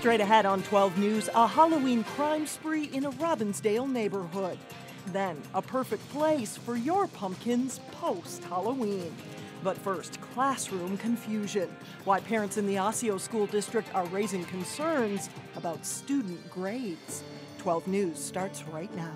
Straight ahead on 12 News, a Halloween crime spree in a Robbinsdale neighborhood. Then, a perfect place for your pumpkins post-Halloween. But first, classroom confusion. Why parents in the Osseo School District are raising concerns about student grades. 12 News starts right now.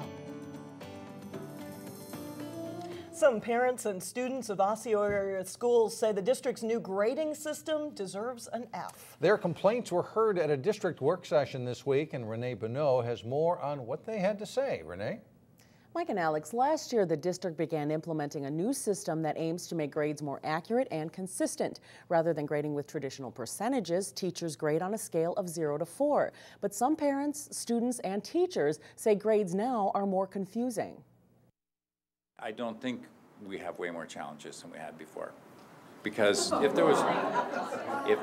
Some parents and students of Osseo area schools say the district's new grading system deserves an F. Their complaints were heard at a district work session this week, and Renee Benilde has more on what they had to say. Renee? Mike and Alex, last year the district began implementing a new system that aims to make grades more accurate and consistent. Rather than grading with traditional percentages, teachers grade on a scale of 0 to 4. But some parents, students, and teachers say grades now are more confusing. I don't think we have way more challenges than we had before, because if there was an issue.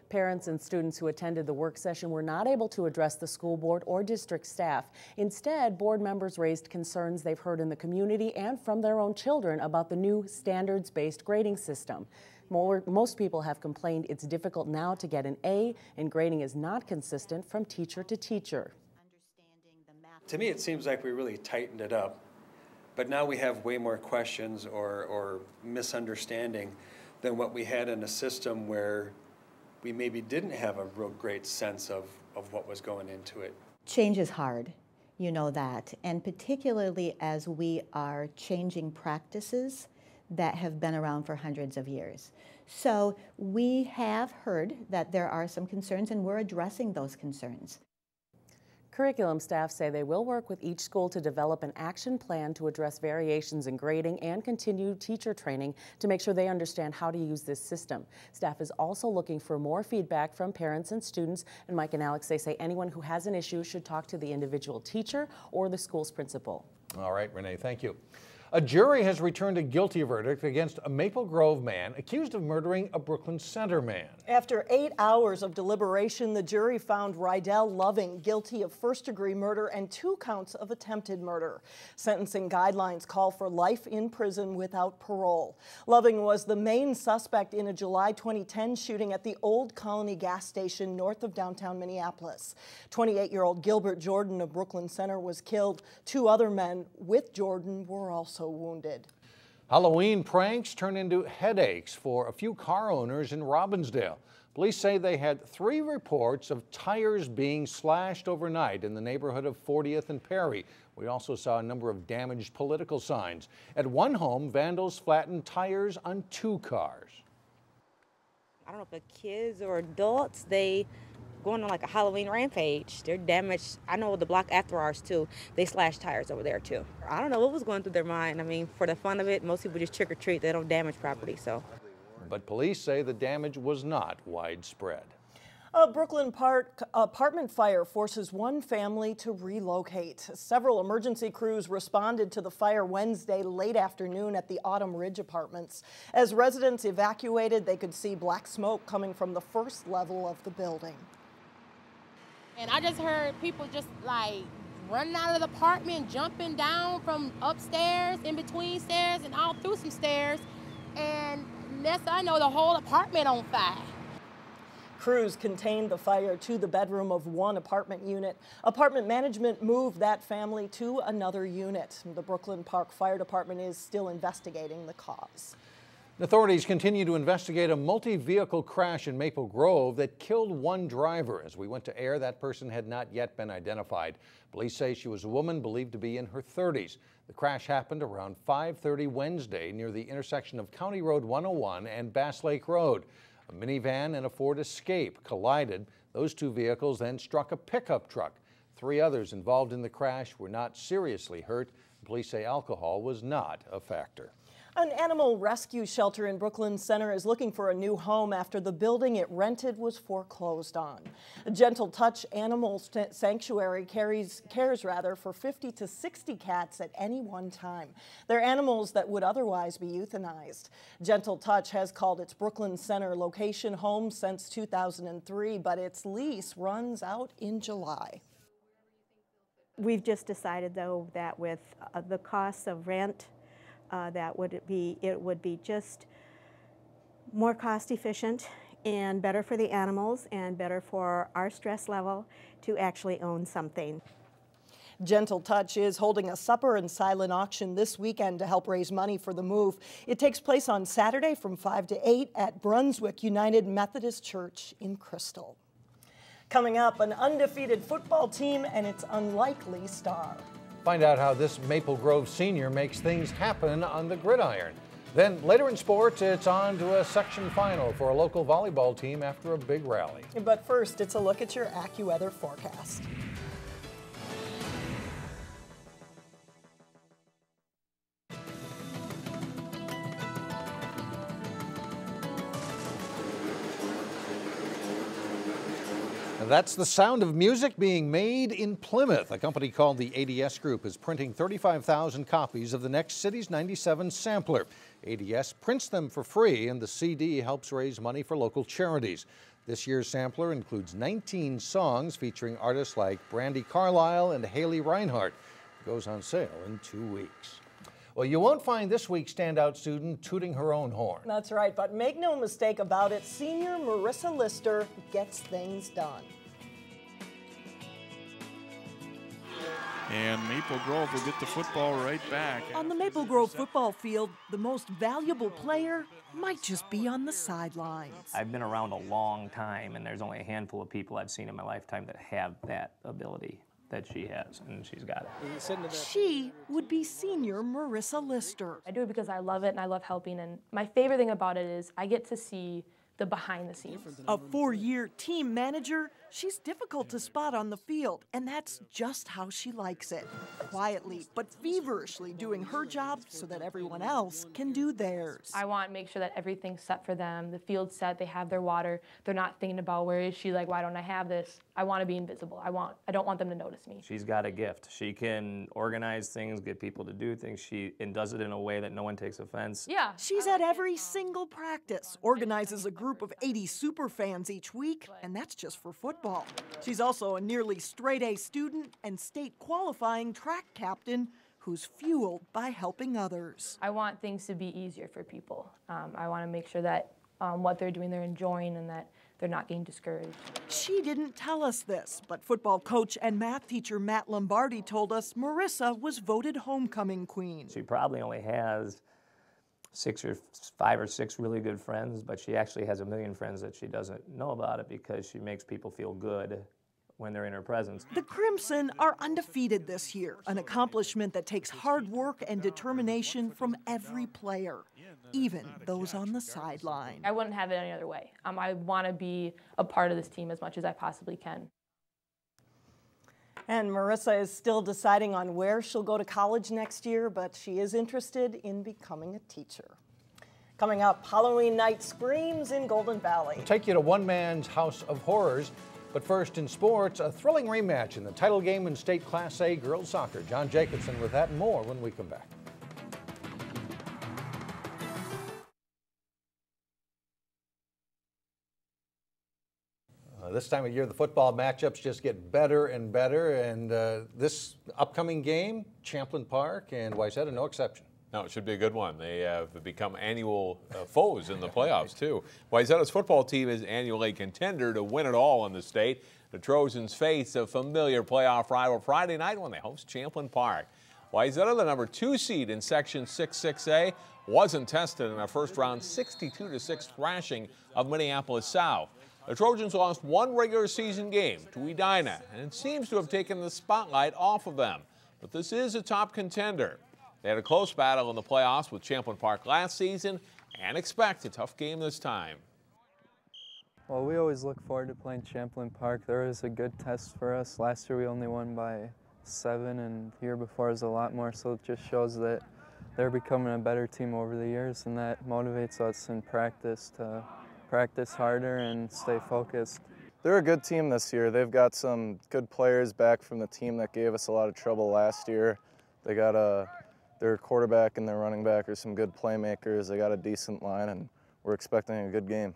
Parents and students who attended the work session were not able to address the school board or district staff. Instead, board members raised concerns they've heard in the community and from their own children about the new standards-based grading system. Most people have complained it's difficult now to get an A, and grading is not consistent from teacher to teacher. To me, it seems like we really tightened it up. But now we have way more questions or misunderstanding than what we had in a system where we maybe didn't have a real great sense of what was going into it. Change is hard, you know that, and particularly as we are changing practices that have been around for hundreds of years. So we have heard that there are some concerns, and we're addressing those concerns. Curriculum staff say they will work with each school to develop an action plan to address variations in grading and continue teacher training to make sure they understand how to use this system. Staff is also looking for more feedback from parents and students, and Mike and Alex, they say anyone who has an issue should talk to the individual teacher or the school's principal. All right, Renee, thank you. A jury has returned a guilty verdict against a Maple Grove man accused of murdering a Brooklyn Center man. After 8 hours of deliberation, the jury found Rydell Loving guilty of first-degree murder and 2 counts of attempted murder. Sentencing guidelines call for life in prison without parole. Loving was the main suspect in a July 2010 shooting at the Old Colony gas station north of downtown Minneapolis. 28-year-old Gilbert Jordan of Brooklyn Center was killed. 2 other men with Jordan were also wounded. Halloween pranks turn into headaches for a few car owners in Robbinsdale. Police say they had 3 reports of tires being slashed overnight in the neighborhood of 40th and Perry. We also saw a number of damaged political signs. At one home, vandals flattened tires on 2 cars. I don't know if they're kids or adults, they going on like a Halloween rampage. They're damaged. I know the block after ours too, they slashed tires over there too. I don't know what was going through their mind. I mean, for the fun of it, most people just trick or treat. They don't damage property, so. But police say the damage was not widespread. A Brooklyn Park apartment fire forces one family to relocate. Several emergency crews responded to the fire Wednesday late afternoon at the Autumn Ridge Apartments. As residents evacuated, they could see black smoke coming from the first level of the building. And I just heard people just like running out of the apartment, jumping down from upstairs, in between stairs, and all through some stairs. And next I know, the whole apartment on fire. Crews contained the fire to the bedroom of one apartment unit. Apartment management moved that family to another unit. The Brooklyn Park Fire Department is still investigating the cause. Authorities continue to investigate a multi-vehicle crash in Maple Grove that killed one driver. As we went to air, that person had not yet been identified. Police say she was a woman believed to be in her 30s. The crash happened around 5:30 Wednesday near the intersection of County Road 101 and Bass Lake Road. A minivan and a Ford Escape collided. Those 2 vehicles then struck a pickup truck. 3 others involved in the crash were not seriously hurt. Police say alcohol was not a factor. An animal rescue shelter in Brooklyn Center is looking for a new home after the building it rented was foreclosed on. A Gentle Touch Animal Sanctuary cares for 50 to 60 cats at any one time. They're animals that would otherwise be euthanized. Gentle Touch has called its Brooklyn Center location home since 2003, but its lease runs out in July. We've just decided, though, that with the costs of rent, it would be just more cost efficient and better for the animals and better for our stress level to actually own something. Gentle Touch is holding a supper and silent auction this weekend to help raise money for the move. It takes place on Saturday from 5 to 8 at Brunswick United Methodist Church in Crystal. Coming up, an undefeated football team and its unlikely star. Find out how this Maple Grove senior makes things happen on the gridiron. Then later in sports, it's on to a section final for a local volleyball team after a big rally. But first, it's a look at your AccuWeather forecast. That's the sound of music being made in Plymouth. A company called the ADS Group is printing 35,000 copies of the next Cities 97 sampler. ADS prints them for free, and the CD helps raise money for local charities. This year's sampler includes 19 songs featuring artists like Brandi Carlile and Haley Reinhart. It goes on sale in 2 weeks. Well, you won't find this week's standout student tooting her own horn. That's right, but make no mistake about it, senior Marissa Lister gets things done. And Maple Grove will get the football right back. On the Maple Grove football field, the most valuable player might just be on the sidelines. I've been around a long time, and there's only a handful of people I've seen in my lifetime that have that ability that she has, and she's got it. She would be senior Marissa Lister. I do it because I love it and I love helping, and my favorite thing about it is I get to see the behind the scenes. A 4-year team manager, she's difficult to spot on the field, and that's just how she likes it. Quietly but feverishly doing her job so that everyone else can do theirs. I want to make sure that everything's set for them, the field's set, they have their water, they're not thinking about where is she, like why don't I have this? I want to be invisible. I don't want them to notice me. She's got a gift. She can organize things, get people to do things, and does it in a way that no one takes offense. Yeah. She's at every single practice, organizes a group of 80 super fans each week, and that's just for football. She's also a nearly straight-A student and state qualifying track captain who's fueled by helping others. I want things to be easier for people. I want to make sure that what they're doing they're enjoying and that they're not getting discouraged. She didn't tell us this, but football coach and math teacher Matt Lombardi told us Marissa was voted homecoming queen. She probably only has 5 or 6 really good friends, but she actually has a million friends that she doesn't know about it because she makes people feel good when they're in her presence. The Crimson are undefeated this year, an accomplishment that takes hard work and determination from every player, even those on the sideline. I wouldn't have it any other way. I want to be a part of this team as much as I possibly can. And Marissa is still deciding on where she'll go to college next year, but she is interested in becoming a teacher. Coming up, Halloween night screams in Golden Valley. We'll take you to one man's house of horrors. But first in sports, a thrilling rematch in the title game in state Class A girls soccer. John Jacobson with that and more when we come back. This time of year, the football matchups just get better and better. And this upcoming game, Champlin Park and Wayzata, no exception. No, it should be a good one. They have become annual foes in the playoffs, too. Wayzata's football team is annually contender to win it all in the state. The Trojans face a familiar playoff rival Friday night when they host Champlin Park. Wayzata, the number 2 seed in Section 6-6A, wasn't tested in a first-round 62-6 thrashing of Minneapolis South. The Trojans lost one regular season game to Edina, and it seems to have taken the spotlight off of them. But this is a top contender. They had a close battle in the playoffs with Champlin Park last season and expect a tough game this time. Well, we always look forward to playing Champlin Park. There is a good test for us. Last year we only won by 7, and the year before was a lot more, so it just shows that they're becoming a better team over the years, and that motivates us in practice to practice harder and stay focused. They're a good team this year. They've got some good players back from the team that gave us a lot of trouble last year. They got their quarterback and their running back are some good playmakers. They got a decent line, and we're expecting a good game.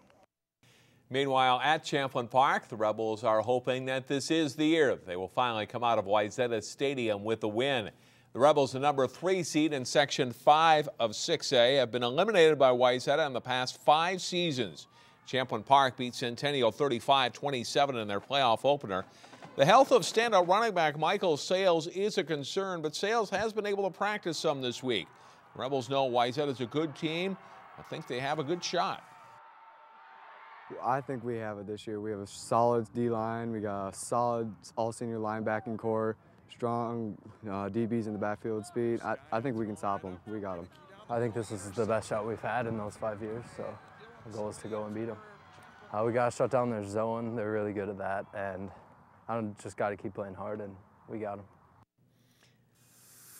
Meanwhile, at Champlin Park, the Rebels are hoping that this is the year they will finally come out of Wayzata Stadium with a win. The Rebels, the number 3 seed in Section 5 of 6A, have been eliminated by Wayzata in the past 5 seasons. Champlin Park beat Centennial 35-27 in their playoff opener. The health of standout running back Michael Sales is a concern, but Sales has been able to practice some this week. Rebels know Wayzata is a good team. I think they have a good shot. I think we have it this year. We have a solid D-line. We got a solid all-senior linebacking core, strong DBs in the backfield speed. I think we can stop them. We got them. I think this is the best shot we've had in those 5 years, so the goal is to go and beat them. We got to shut down their zone. They're really good at that, and I just got to keep playing hard, and we got them.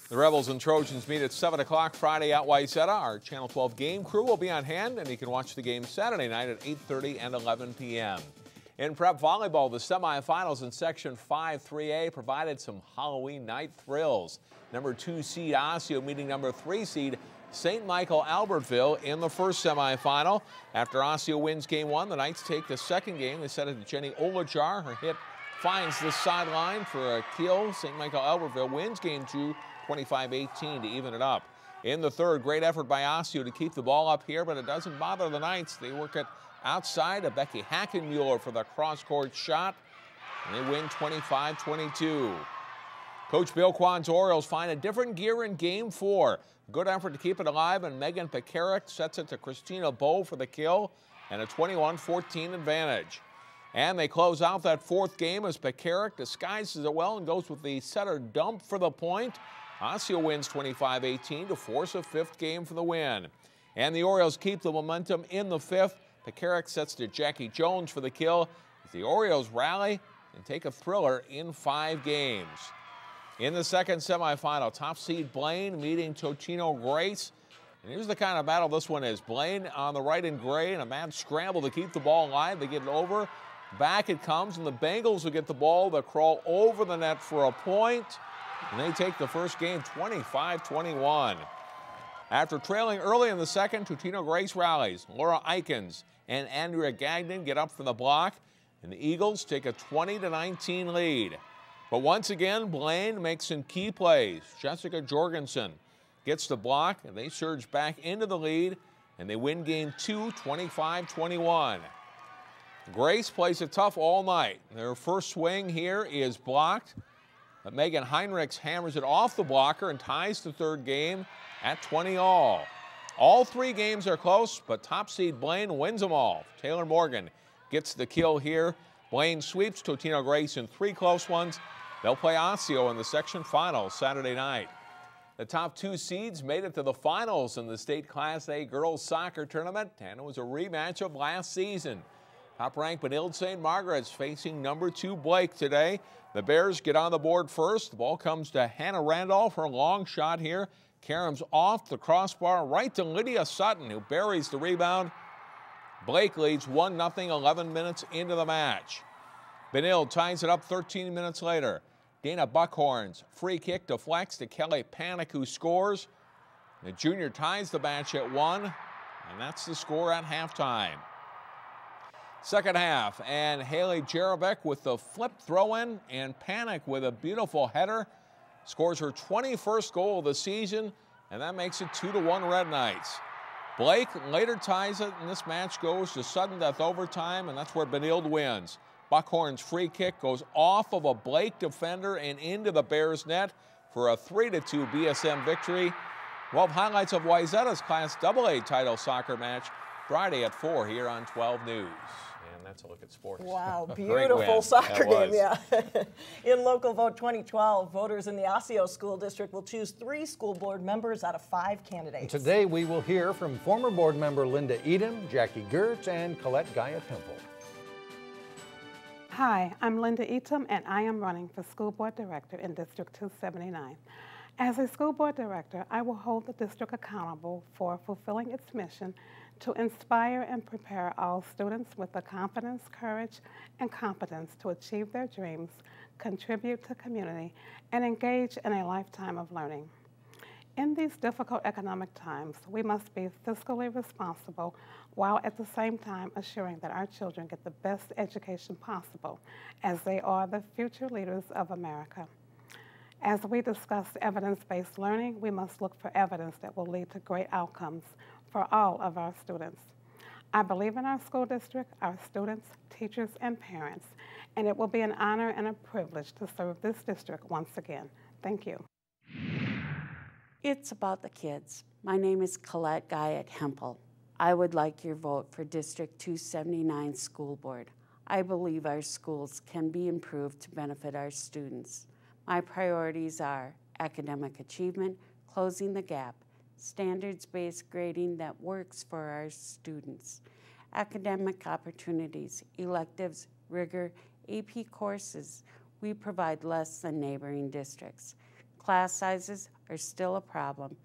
The Rebels and Trojans meet at 7 o'clock Friday at Wayzata. Our Channel 12 game crew will be on hand, and you can watch the game Saturday night at 8:30 and 11 p.m. In prep volleyball, the semifinals in Section 5-3A provided some Halloween night thrills. Number 2 seed Osseo meeting number 3 seed St. Michael-Albertville in the first semifinal. After Osseo wins game 1, the Knights take the second game. They set it to Jenny Olajar. Her hit finds the sideline for a kill. St. Michael-Albertville wins game 2, 25-18 to even it up. In the third, great effort by Osseo to keep the ball up here, but it doesn't bother the Knights. They work it outside of Becky Hackenmuller for the cross-court shot, and they win 25-22. Coach Bill Kwan's Orioles find a different gear in game 4. Good effort to keep it alive, and Megan Pekarik sets it to Christina Bowe for the kill and a 21-14 advantage. And they close out that fourth game as Pekarik disguises it well and goes with the setter dump for the point. Osseo wins 25-18 to force a fifth game for the win. And the Orioles keep the momentum in the fifth. Pekarik sets to Jackie Jones for the kill as the Orioles rally and take a thriller in 5 games. In the second semifinal, top seed Blaine meeting Totino-Grace. And here's the kind of battle this one is. Blaine on the right in gray and a mad scramble to keep the ball alive. They get it over. Back it comes, and the Bengals will get the ball. They'll crawl over the net for a point, and they take the first game 25-21. After trailing early in the second, Totino-Grace rallies. Laura Eikens and Andrea Gagnon get up from the block, and the Eagles take a 20-19 lead. But once again, Blaine makes some key plays. Jessica Jorgensen gets the block, and they surge back into the lead, and they win game 2, 25-21. Grace plays it tough all night. Their first swing here is blocked, but Megan Heinrichs hammers it off the blocker and ties the third game at 20-all. All 3 games are close, but top seed Blaine wins them all. Taylor Morgan gets the kill here. Blaine sweeps Totino-Grace in 3 close ones. They'll play Osseo in the section finals Saturday night. The top 2 seeds made it to the finals in the state Class A girls soccer tournament, and it was a rematch of last season. Top-ranked Benilde St. Margaret's facing number 2 Blake today. The Bears get on the board first. The ball comes to Hannah Randolph. Her long shot here. Caroms off the crossbar right to Lydia Sutton, who buries the rebound. Blake leads 1-0 11 minutes into the match. Benilde ties it up 13 minutes later. Dana Buckhorn's free kick deflects to Kelly Panic, who scores. The junior ties the match at 1, and that's the score at halftime. Second half, and Haley Jarabek with the flip throw-in, and Panic with a beautiful header scores her 21st goal of the season, and that makes it 2-1 Red Knights. Blake later ties it, and this match goes to sudden death overtime, and that's where Benilde wins. Buckhorn's free kick goes off of a Blake defender and into the Bears' net for a 3-2 BSM victory. We'll have highlights of Wayzata's Class AA title soccer match Friday at 4 here on 12 News. And that's a look at sports. Wow, beautiful soccer game, yeah. In Local Vote 2012, voters in the Osseo School District will choose 3 school board members out of 5 candidates. Today we will hear from former board member Linda Edom, Jackie Gertz, and Colette Gaia-Temple. Hi, I'm Linda Edom, and I am running for School Board Director in District 279. As a school board director, I will hold the district accountable for fulfilling its mission to inspire and prepare all students with the confidence, courage, and competence to achieve their dreams, contribute to community, and engage in a lifetime of learning. In these difficult economic times, we must be fiscally responsible while at the same time assuring that our children get the best education possible, as they are the future leaders of America. As we discuss evidence-based learning, we must look for evidence that will lead to great outcomes for all of our students. I believe in our school district, our students, teachers, and parents, and it will be an honor and a privilege to serve this district once again. Thank you. It's about the kids. My name is Colette Guy at Hempel. I would like your vote for District 279 School Board. I believe our schools can be improved to benefit our students. My priorities are academic achievement, closing the gap, standards-based grading that works for our students, academic opportunities, electives, rigor, AP courses. We provide less than neighboring districts. Class sizes are still a problem.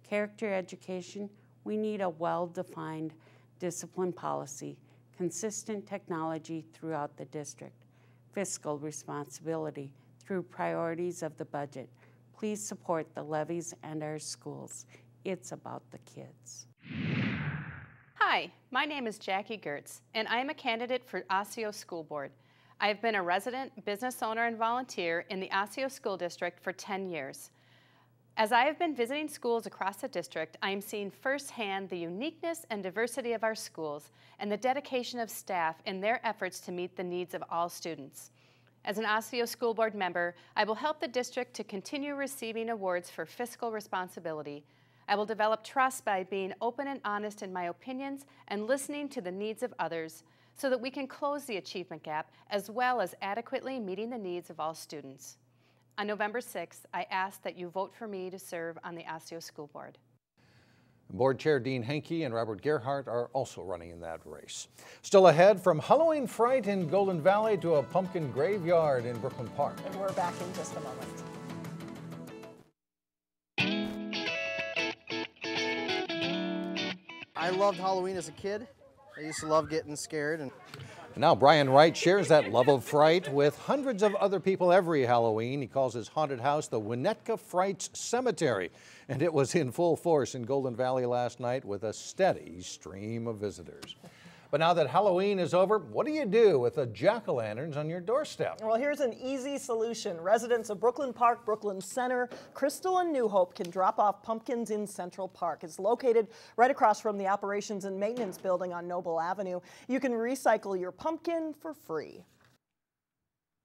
Character education, we need a well-defined discipline policy, consistent technology throughout the district, fiscal responsibility through priorities of the budget. Please support the levies and our schools. It's about the kids. Hi, my name is Jackie Gertz, and I am a candidate for Osseo School Board. I have been a resident, business owner, and volunteer in the Osseo School District for 10 years. As I have been visiting schools across the district, I am seeing firsthand the uniqueness and diversity of our schools and the dedication of staff in their efforts to meet the needs of all students. As an Osseo School Board member, I will help the district to continue receiving awards for fiscal responsibility. I will develop trust by being open and honest in my opinions and listening to the needs of others so that we can close the achievement gap as well as adequately meeting the needs of all students. On November 6th, I ask that you vote for me to serve on the Osseo School Board. Board Chair Dean Henke and Robert Gerhardt are also running in that race. Still ahead, from Halloween fright in Golden Valley to a pumpkin graveyard in Brooklyn Park. And we're back in just a moment. I loved Halloween as a kid. I used to love getting scared. And now Brian Wright shares that love of fright with hundreds of other people every Halloween. He calls his haunted house the Winnetka Frights Cemetery. And it was in full force in Golden Valley last night with a steady stream of visitors. But now that Halloween is over, what do you do with the jack-o'-lanterns on your doorstep? Well, here's an easy solution. Residents of Brooklyn Park, Brooklyn Center, Crystal, and New Hope can drop off pumpkins in Central Park. It's located right across from the Operations and Maintenance Building on Noble Avenue. You can recycle your pumpkin for free.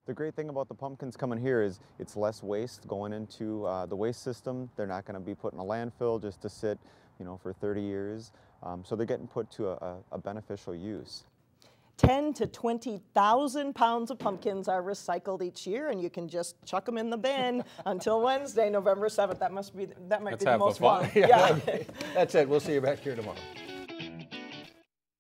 The great thing about the pumpkins coming here is it's less waste going into the waste system. They're not going to be put in a landfill just to sit, for 30 years. So they're getting put to a beneficial use. 10 to 20,000 pounds of pumpkins are recycled each year, and you can just chuck them in the bin until Wednesday, November 7th. That might be the most fun. Yeah. That's it. We'll see you back here tomorrow.